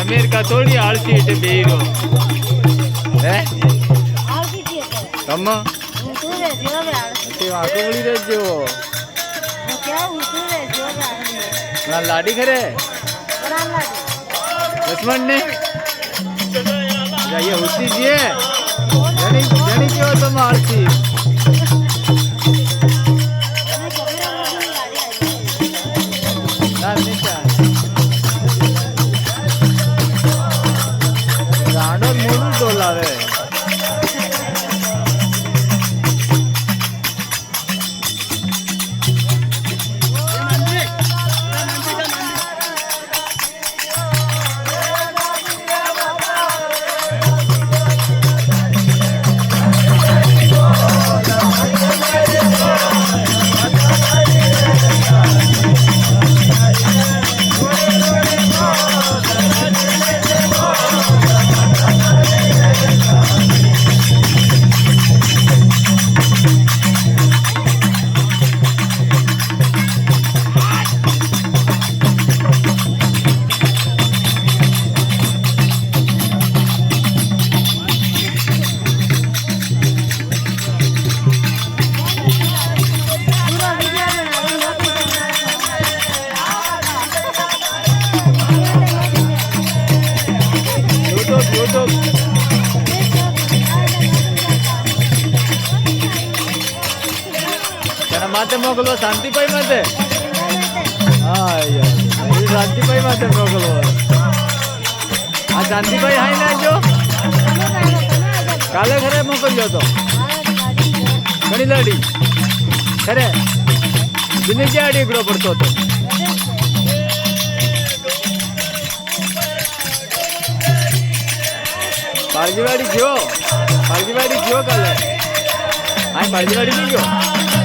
America थोड़ी आलसी है बेरो है कम ते आको बोली रे जो ना लाडी खरे दुश्मन ने ये होती जी है जनी जनी क्यों तुम आलसी ना नीचा गाड़ो मुंडू डोला रे माते मोकलो शांति पाई माते हाँ यार शांति पाई माते मोकलो आ शांति पाई हाई ना जो काले खरे मोकल जो तो कणी लाडी खरे दिने जाडी इकडो पडतो तो पारजीवाडी जो काले हाय पारजीवाडी नहीं जो